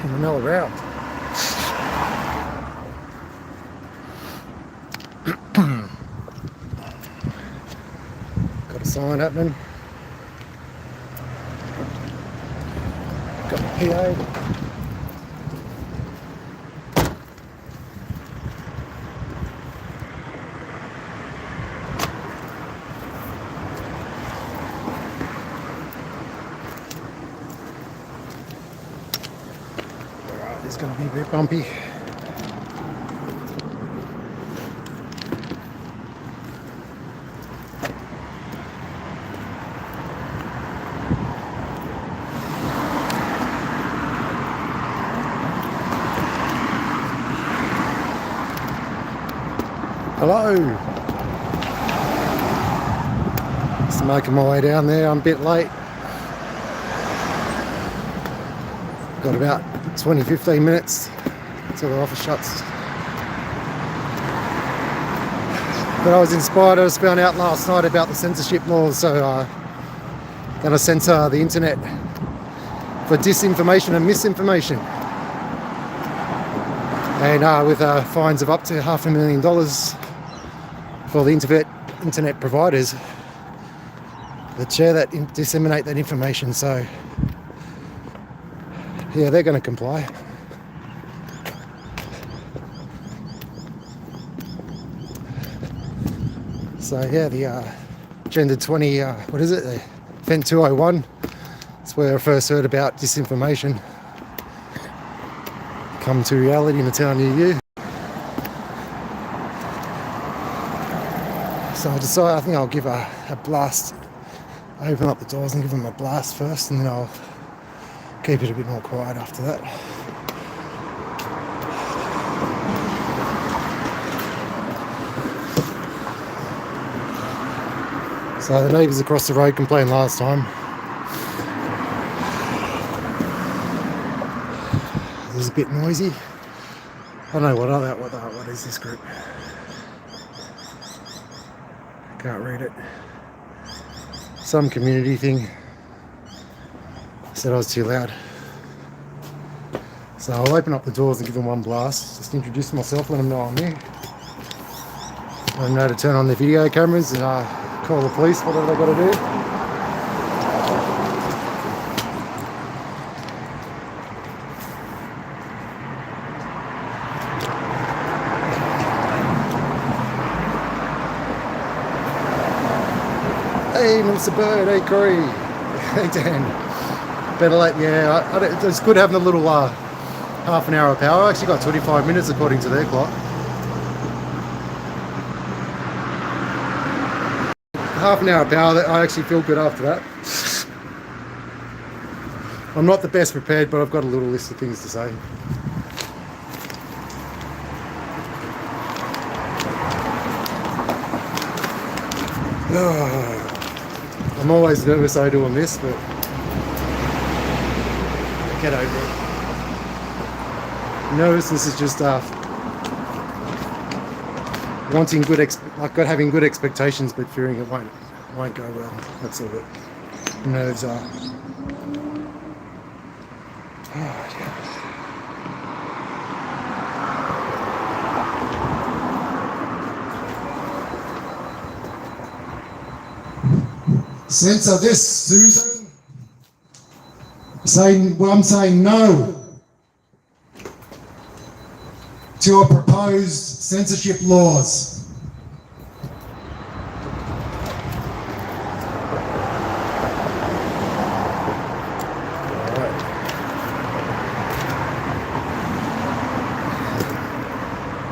and mill around. Got a sign happening. Got my PA. Alright, it's going to be a bit bumpy. Hello. Just making my way down there. I'm a bit late. Got about 20-15 minutes till the office shuts. But I was inspired. I just found out last night about the censorship laws, so going to censor the internet for disinformation and misinformation. And with fines of up to $500,000 for the internet providers that share that, disseminate that information. So yeah, they're going to comply. So yeah, the Agenda 20, what is it? The Event 201. That's where I first heard about disinformation come to reality in a town near you. So I decided I think I'll give a blast. Open up the doors and give them a blast first, and then I'll keep it a bit more quiet after that. So the neighbours across the road complained last time. It was a bit noisy. I don't know what is this group? Can't read it. Some community thing. Said I was too loud. So I'll open up the doors and give them one blast. Just introduce myself, let them know I'm here. Let them know to turn on their video cameras and call the police, whatever they got to do. Hey, Mr. Bird. Hey, Corey. Hey, Dan. Better late. Yeah, it's good having a little half an hour of power. I actually got 25 minutes according to their clock. Half an hour of power. I actually feel good after that. I'm not the best prepared, but I've got a little list of things to say. I'm always nervous doing this, but get over it. Nervousness is just wanting having good expectations, but fearing it won't go well. That's all it. Nerves are. Oh, dear. Censor this, Susan. I'm saying no to your proposed censorship laws.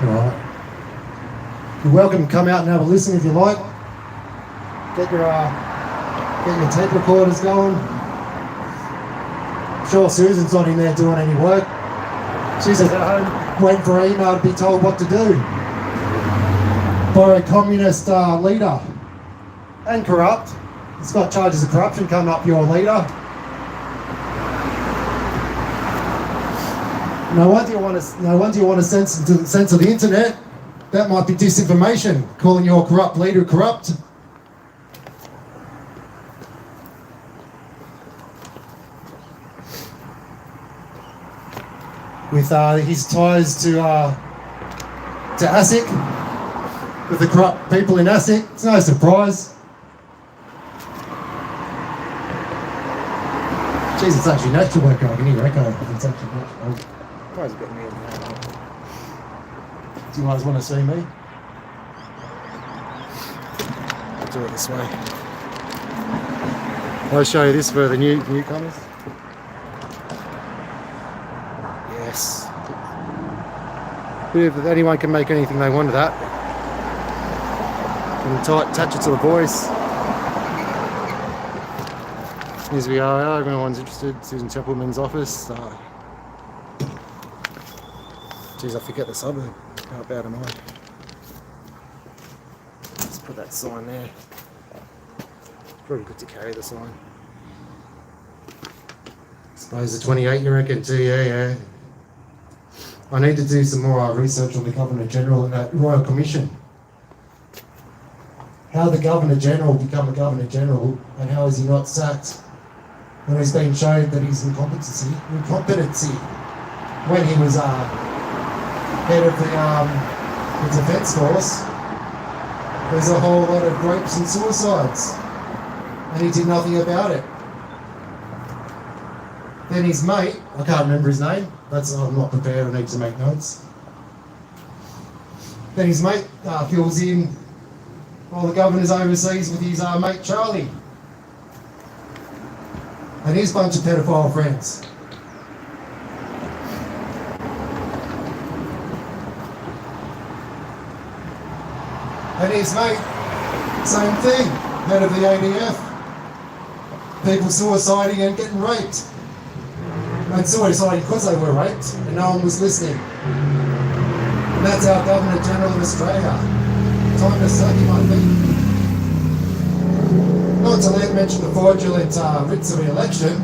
All right. You're welcome to come out and have a listen if you like. Get your tape recorders going. I'm sure Susan's not in there doing any work. She's at home waiting for her email to be told what to do by a communist leader and corrupt. It's got charges of corruption coming up your leader. No wonder you want to censor the internet. That might be disinformation, calling your corrupt leader corrupt. with his ties to ASIC, with the corrupt people in ASIC. It's no surprise. Jeez, it's actually natural work. I can hear echo. It's actually natural. Guys, a bit weird now. Do you guys want to see me? I'll do it this way. I'll show you this for the newcomers. Yes. If anyone can make anything they want of that, can attach it to the voice. Here's we are, if anyone's interested, Susan Templeman's office. Geez, I forget the suburb. How bad am I? Let's put that sign there. Probably good to carry the sign. Suppose the 28 you reckon too, yeah. I need to do some more research on the Governor General and that Royal Commission. How the Governor General become a Governor General and how is he not sacked when he's been shown that he's incompetency when he was head of the Defence Force. There's a whole lot of rapes and suicides and he did nothing about it. Then his mate, I can't remember his name, I'm not prepared, I need to make notes. Then his mate fills in all the governors overseas with his mate Charlie. And his bunch of pedophile friends. And his mate, same thing, head of the ADF. People suiciding and getting raped. And suiciding because they were raped and no one was listening. And that's our Governor General of Australia. Time to suck him, I think. Not to mention the fraudulent writs of the election,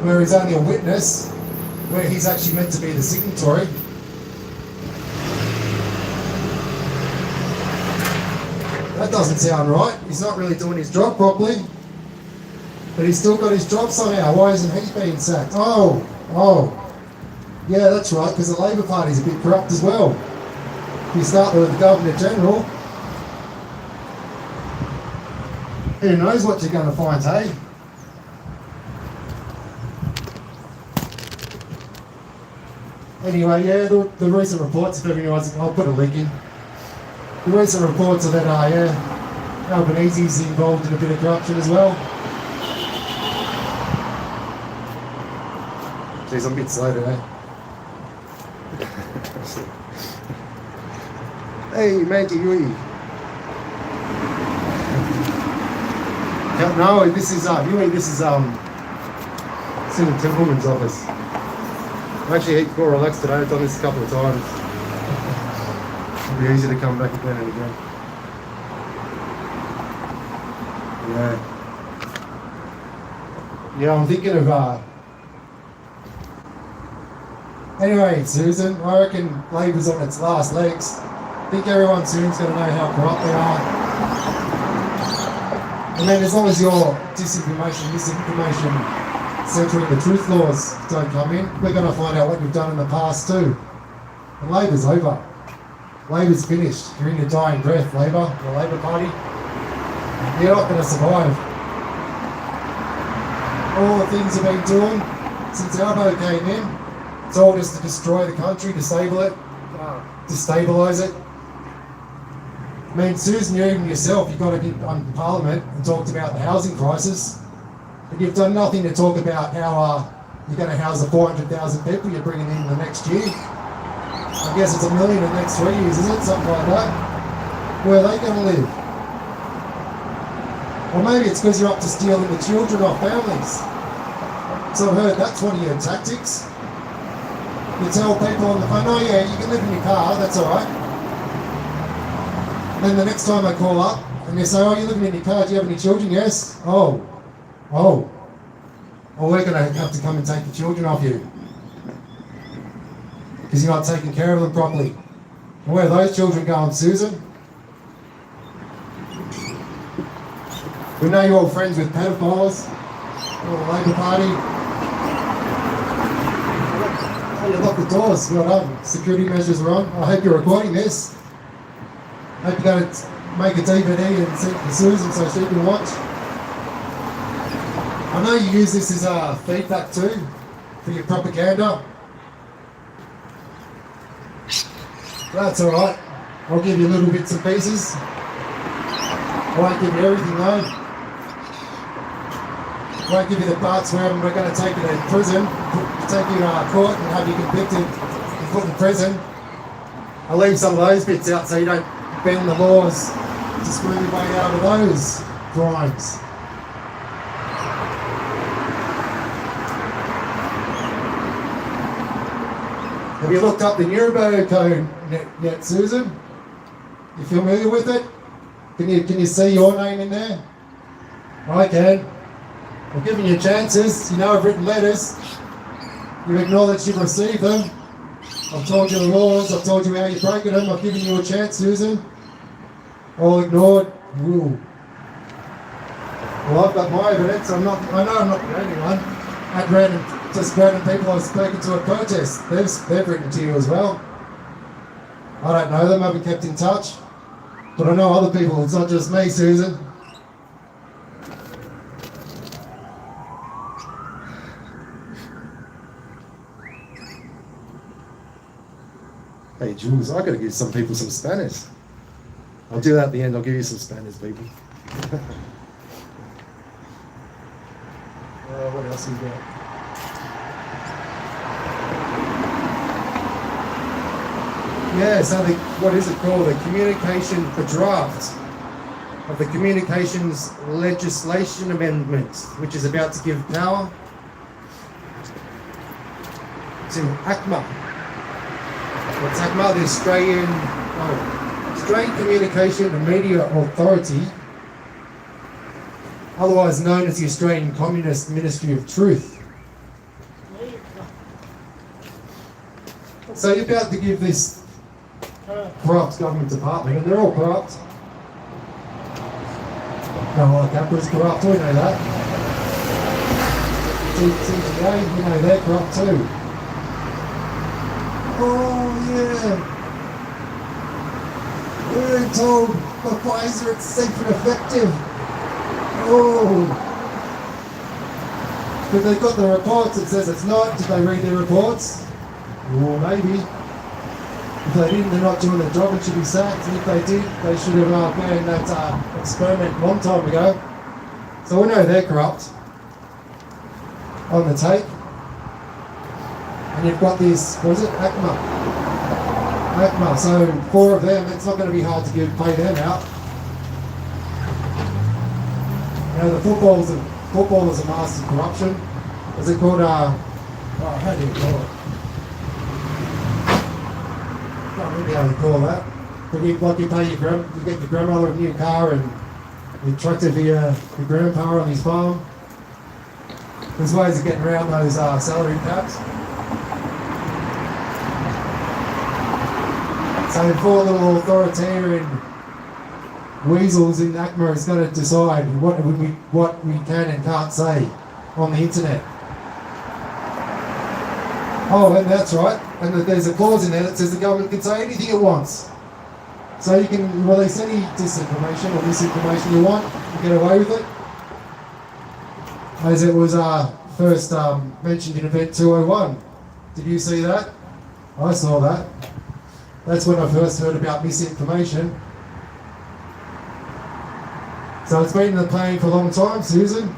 where he's only a witness, where he's actually meant to be the signatory. That doesn't sound right. He's not really doing his job properly. But he's still got his job somehow. Why isn't he being sacked? Oh. Yeah, that's right, because the Labor Party's a bit corrupt as well. If you start with the Governor General, who knows what you're going to find, hey? Anyway, yeah, the recent reports, if anyone's, I'll put a link in. The recent reports are that, Albanese's involved in a bit of corruption as well. Jeez, I'm a bit slow today. Hey, Maggie, Yui. No, this is Yui. This is Susan Templeman's office. I'm actually more relaxed today. I've done this a couple of times. It'll be easy to come back again and again. Yeah, I'm thinking of Anyway, Susan, I reckon Labor's on its last legs. I think everyone soon's going to know how corrupt they are. And then as long as your misinformation, centering the truth laws don't come in, we're going to find out what you've done in the past too. And Labor's over. Labor's finished. You're in your dying breath, Labor, the Labor Party. You're not going to survive. All the things you've been doing since Albo came in, told us to destroy the country, destabilise it. I mean, Susan, you even yourself, you got to get on Parliament and talked about the housing crisis, but you've done nothing to talk about how you're going to house the 400,000 people you're bringing in the next year. I guess it's 1 million in the next 3 years, isn't it? Something like that. Where are they going to live? Or maybe it's because you're up to stealing the children off families. So I've heard that's one of your tactics. You tell people on the phone, oh yeah, you can live in your car, that's alright. Then the next time they call up and they say, oh, you're living in your car, do you have any children? Yes. Oh, we're going to have to come and take the children off you because you're not taking care of them properly. And where are those children going, Susan? We know you're all friends with pedophiles, or the Labor Party. You're not lock the doors. Well done. Security measures are on. I hope you're recording this. I hope you're going to make a DVD and send it to Susan so she can watch. I know you use this as feedback too, for your propaganda. That's alright. I'll give you little bits and pieces. I won't give you everything though. I won't give you the parts where we're going to take you to prison, take you to court and have you convicted and put in prison. I'll leave some of those bits out so you don't bend the laws to screw your way out of those crimes. Have you looked up the Nuremberg Code yet, Susan? You familiar with it? Can you see your name in there? I can. I've given you chances. You know I've written letters. You've acknowledged you've received them. I've told you the laws. I've told you how you've broken them. I've given you a chance, Susan. All ignored. Ooh. Well, I've got my evidence. I know I'm not the only one. At random people I've spoken to at protests. They've written to you as well. I don't know them. I haven't kept in touch. But I know other people. It's not just me, Susan. Hey, Jules, I gotta give some people some Spanish. I'll do that at the end. I'll give you some Spanish, people. What else have we got? Yeah, so what is it called? The the draft of the Communications Legislation Amendment, which is about to give power to ACMA. What's ACMA? The Australian Communication and Media Authority, otherwise known as the Australian Communist Ministry of Truth. So you're about to give this corrupt government department, and they're all corrupt. No, like Capra's corrupt, we know that. TGA, we know they're corrupt too. Oh yeah. We're told by Pfizer it's safe and effective. Oh. But they've got the reports, it says it's not. Did they read their reports? Well, maybe. If they didn't, they're not doing their job and should be sacked. And if they did, they should have banned that experiment a long time ago. So we know they're corrupt. On the tape. And you've got this, what is it? ACMA. So 4 of them, it's not going to be hard to pay them out. You know, the footballers are masters of corruption. Is it called, how do you call it? I don't really know how to call that. But you get your grandmother a new car and you truck it for your grandpa on his farm. There's ways of getting around those salary caps. So 4 little authoritarian weasels in ACMA is going to decide what we can and can't say on the internet. Oh, and that's right. And there's a clause in there that says the government can say anything it wants. So you can release any disinformation or misinformation you want and get away with it. As it was first mentioned in Event 201. Did you see that? I saw that. That's when I first heard about misinformation. So it's been in the planning for a long time, Susan.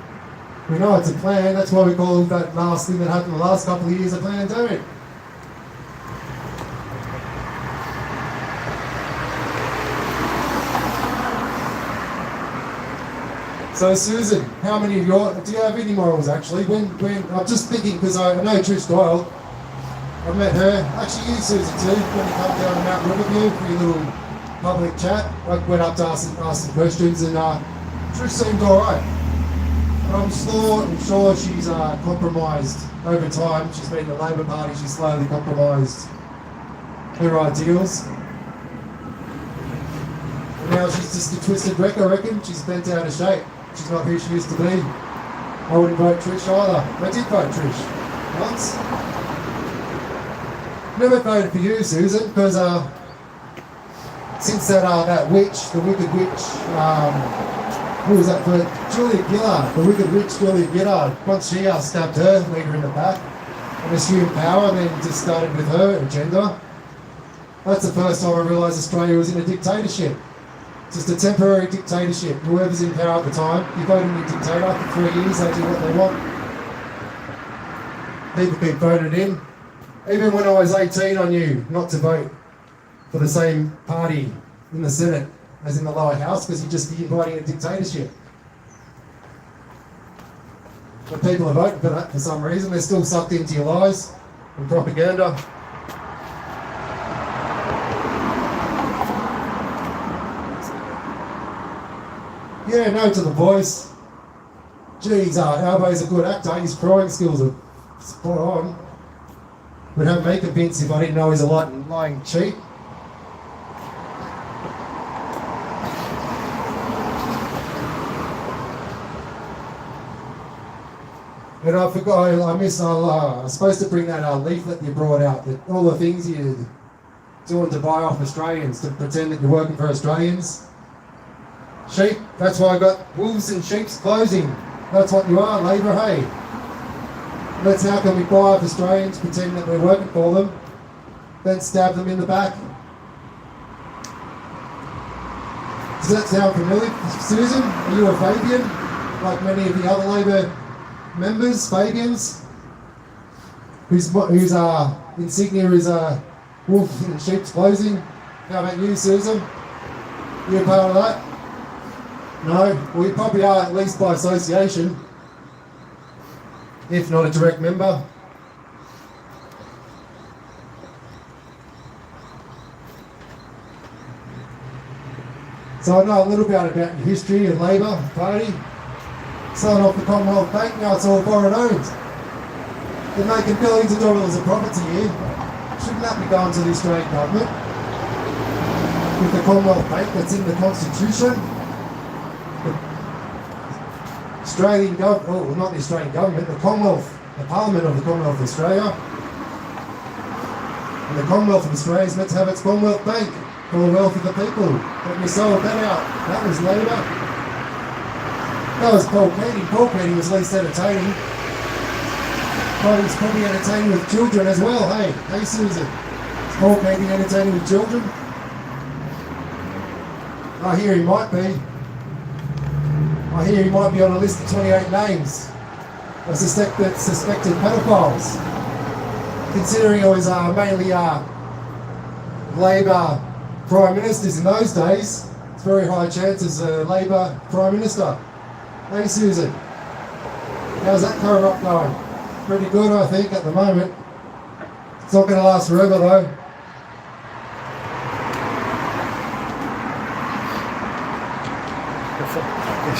We know it's a plan. That's why we call that last thing that happened the last couple of years a pandemic. So Susan, how many of do you have any morals actually? When I'm just thinking, because I know Trish Doyle, I met her, actually you Susan too, when you come down to Mount Riverview for your little public chat. I went up to ask some questions and Trish seemed alright. But I'm sure she's compromised over time. She's been in the Labor Party, she's slowly compromised her ideals. And now she's just a twisted wreck, I reckon. She's bent out of shape. She's not who she used to be. I wouldn't vote Trish either. I did vote Trish once. Never voted for you, Susan, because since that witch, the wicked witch, who was that for? Julia Gillard, the wicked witch Julia Gillard. Once she stabbed her, laid her in the back, and assumed power, and then just started with her agenda. That's the first time I realised Australia was in a dictatorship. Just a temporary dictatorship. Whoever's in power at the time, you vote in your dictator for 3 years, they do what they want. People get voted in. Even when I was 18, I knew not to vote for the same party in the Senate as in the lower house, because you'd just be inviting a dictatorship. But people are voting for that for some reason. They're still sucked into your lies and propaganda. Yeah, no to the voice. Geez, Albo's a good actor. His crying skills are spot on. Would have me convinced if I didn't know he's a lying cheat. And I forgot, I was supposed to bring that leaflet you brought out, that all the things you're doing to buy off Australians, to pretend that you're working for Australians. Sheep, that's why I got wolves in sheep's clothing. That's what you are, Labor, hey. That's how can we buy off Australians, pretend that we're working for them, then stab them in the back. Does that sound familiar, Susan? Are you a Fabian, like many of the other Labor members, Fabians? Whose insignia is a wolf in sheep's clothing? How about you, Susan? You a part of that? No? Well, you probably are, at least by association, if not a direct member. So I know a little bit about your history of Labor Party. Starting off the Commonwealth Bank, now it's all foreign owned. They're making billions of dollars of profits a year. Shouldn't that be going to the Australian government? With the Commonwealth Bank that's in the Constitution. Australian government, well, not the Australian government, the Commonwealth, the Parliament of the Commonwealth of Australia. And the Commonwealth of Australia is meant to have its Commonwealth Bank for the wealth of the people. But you sold that out. That was Labor. That was Paul Keating. Paul Keating was least entertaining. But he was probably entertaining with children as well. Hey Susan. Is Paul Keating entertaining with children? I hear he might be. I hear he might be on a list of 28 names of suspected pedophiles. Considering it was mainly Labor Prime Ministers in those days, it's very high chance as a Labor Prime Minister. Hey Susan, how's that current up going? Pretty good, I think, at the moment. It's not going to last forever though.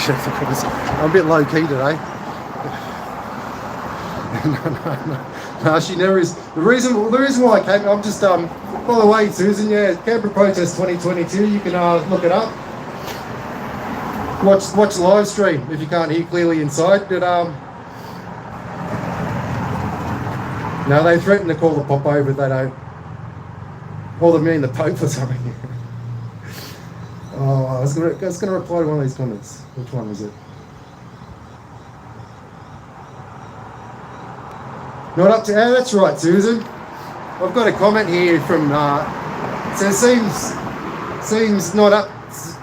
I'm a bit low key today. No, she never is. The reason why I came, I'm just by the way, Susan, yeah, Canberra Protest 2022. You can look it up. Watch the live stream if you can't hear clearly inside. But no, they threaten to call the Pop over, they don't. Or they mean the Pope or something. Oh, I was going to reply to one of these comments. Which one was it? Not up to... Oh, that's right, Susan. I've got a comment here from... so it seems not up...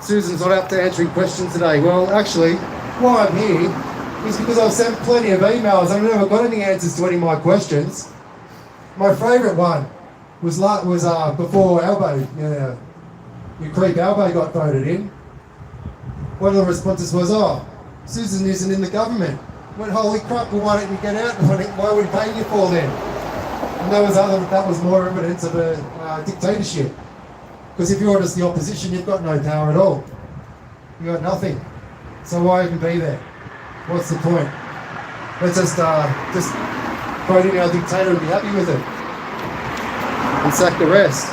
Susan's not up to answering questions today. Well, actually, why I'm here is because I've sent plenty of emails. I've never got any answers to any of my questions. My favourite one was before Albo... Your creep Albo got voted in. One of the responses was, Susan isn't in the government. I went, holy crap, well why don't you get out? Why would we pay you for then? And that was more evidence of a dictatorship. Because if you're just the opposition, you've got no power at all. You've got nothing. So why even be there? What's the point? Let's just vote in our dictator and be happy with it. And sack the rest.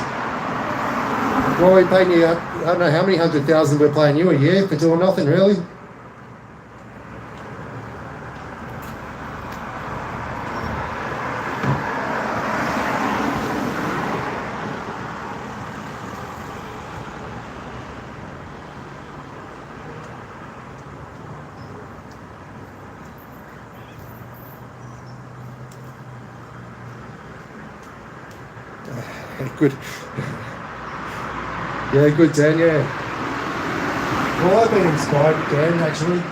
Why are we paying you, I don't know how many 100,000 we're paying you a year for doing nothing, really? Good. Yeah, good, Dan, yeah. Well, I've been inspired, Dan, actually.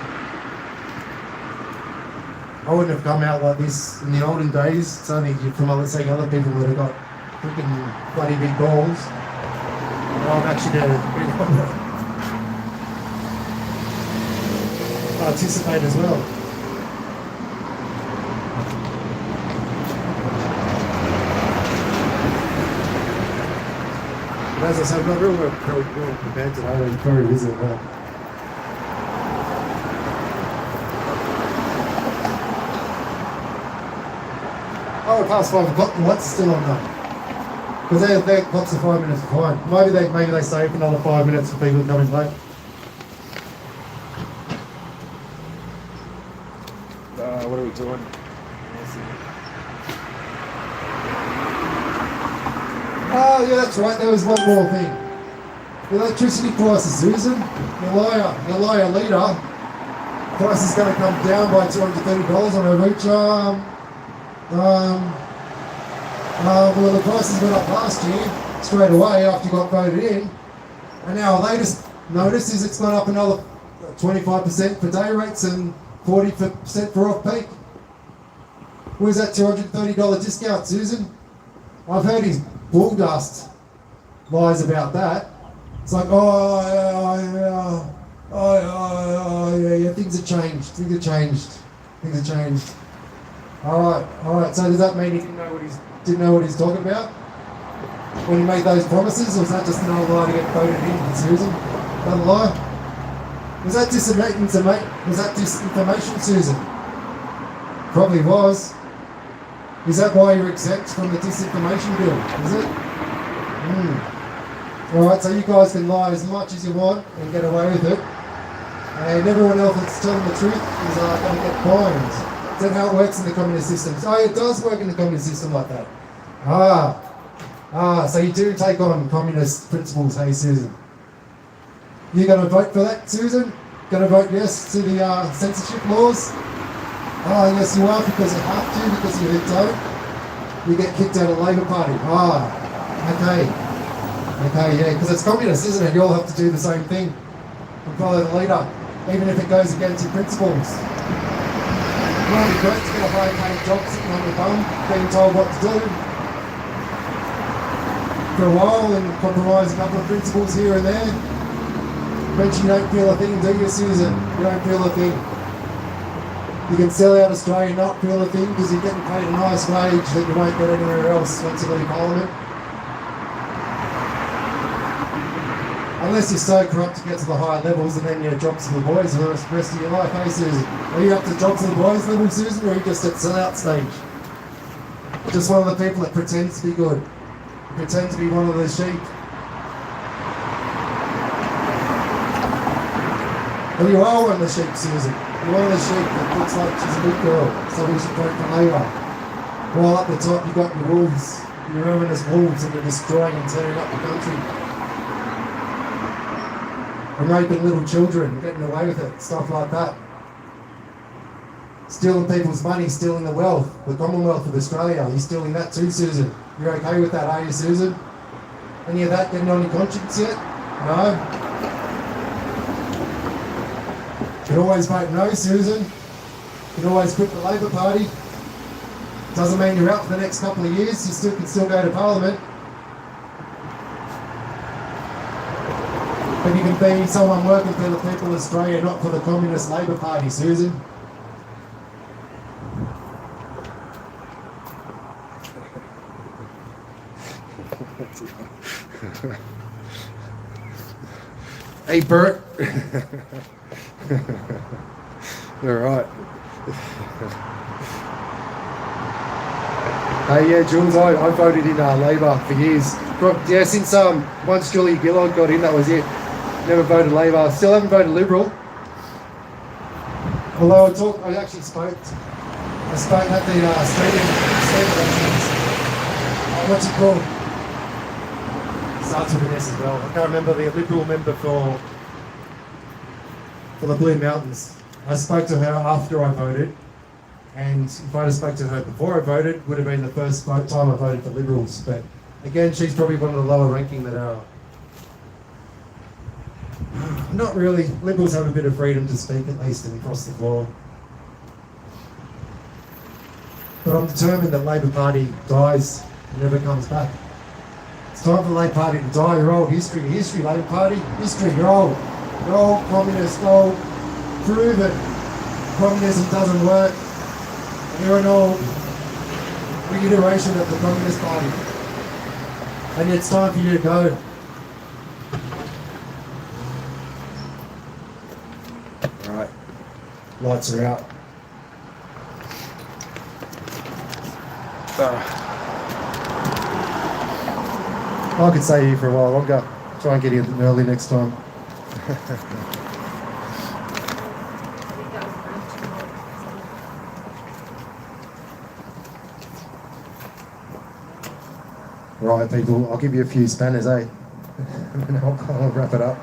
I wouldn't have come out like this in the olden days. It's only from seeing other people that have got freaking bloody big balls. And I'm actually going to participate as well. But as I said, I'm not real prepared today. I'm very busy at work. Oh, past 5 o'clock, the lights are still on though. Because their clocks are 5 minutes behind. Maybe they stay for another 5 minutes for people coming late. What are we doing? Oh yeah, that's right, there was one more thing. The electricity prices, Susan. Your liar leader. Price is going to come down by $230 on a reach. Well, the prices went up last year, straight away after you got voted in. And now our latest notice is it's gone up another 25% for day rates and 40% for off-peak. Where's that $230 discount, Susan? I've heard his bull dust lies about that. It's like, yeah, things have changed. All right. So does that mean he didn't know what he's talking about when he made those promises, or was that just another lie to get voted in, Susan? Another lie? Was that disinformation, Susan? Probably was. Is that why you're exempt from the disinformation bill? Is it? All right. So you guys can lie as much as you want and get away with it, and everyone else that's telling the truth is going to get fined. Is that how it works in the communist system? Oh, it does work in the communist system like that. So you do take on communist principles, hey Susan? You going to vote for that, Susan? Going to vote yes to the censorship laws? Oh, yes you are, because you have to, because if you don't, you get kicked out of the Labour Party. Okay, yeah, because it's communist, isn't it? You all have to do the same thing and follow the leader, even if it goes against your principles. It might be great to get a high-paid job sitting on your bum, being told what to do for a while and compromise a couple of principles here and there. Eventually you don't feel a thing, do you, Susan? You don't feel a thing. You can sell out Australia and not feel a thing because you're getting paid a nice wage that you won't get anywhere else once you leave Parliament. Unless you're so corrupt to get to the higher levels and then you're jobs for the boys for the rest of your life, hey Susan? Are you up to jobs for the boys level, Susan, or are you just at sell-out stage? Just one of the people that pretends to be good, pretends to be one of the sheep. Well, you are one of the sheep, Susan. You're one of the sheep that looks like she's a good girl, so we should vote for Labour. While up the top you've got your wolves, your ruinous wolves that are destroying and tearing up the country. And raping little children, getting away with it, stuff like that. Stealing people's money, stealing the wealth, the Commonwealth of Australia. You're stealing that too, Susan. You're okay with that, are you, Susan? Any of that getting on your conscience yet? No? You can always vote no, Susan. You can always quit the Labour Party. Doesn't mean you're out for the next couple of years. You can still go to Parliament. But you can be someone working for the people of Australia, not for the Communist Labour Party, Susan. Hey, Bert. All right. Yeah, Jules, I voted in Labour for years. Since once Julie Gillard got in, that was it. Never voted Labour. Still haven't voted Liberal. Although I actually spoke at the state elections. What's it called? Starts with an S as well. I can't remember the Liberal member for the Blue Mountains. I spoke to her after I voted, and if I'd have spoke to her before I voted, would have been the first time I voted for Liberals. But Again, she's probably one of the lower ranking that are not really. Liberals have a bit of freedom to speak at least and across the floor. But I'm determined that Labor Party dies and never comes back. It's time for the Labor Party to die. Your old history, Labor Party, history, you're old. You're old, communist, old. Prove it. Communism doesn't work. You're an old reiteration of the Communist Party. And it's time for you to go. Alright. Lights are out. I could stay here for a while longer. Try and get here early next time. Right, people, I'll give you a few spanners, eh? And I'll wrap it up.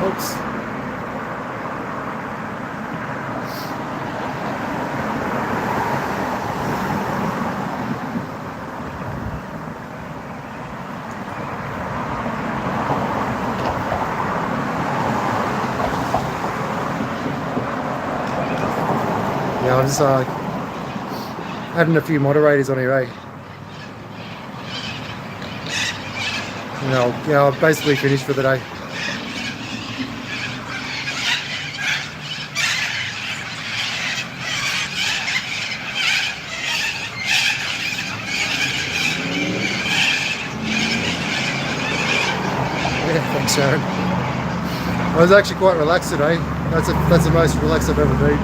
Oops. Yeah, I'm just adding a few moderators on here, eh? Yeah, I've basically finished for the day. Yeah, thanks, Sharon. I was actually quite relaxed today. That's the most relaxed I've ever been.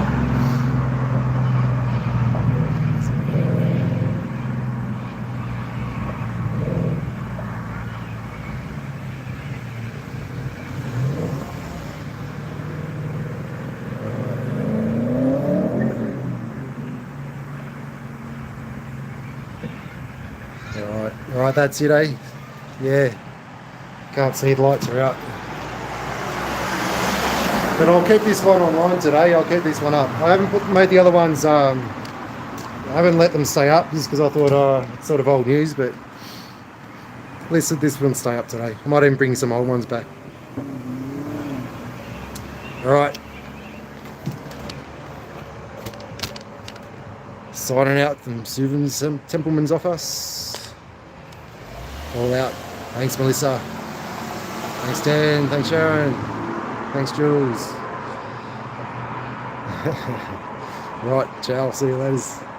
Alright, that's it, eh? Yeah. Can't see, the lights are out. But I'll keep this one online today. I'll keep this one up. I haven't made the other ones, I haven't let them stay up just because I thought, it's sort of old news, but at least this one stay up today. I might even bring some old ones back. Alright. Signing out from Susan Templeman's office. All out. Thanks, Melissa. Thanks, Dan. Thanks, Sharon. Thanks, Jules. Right, ciao. See you later.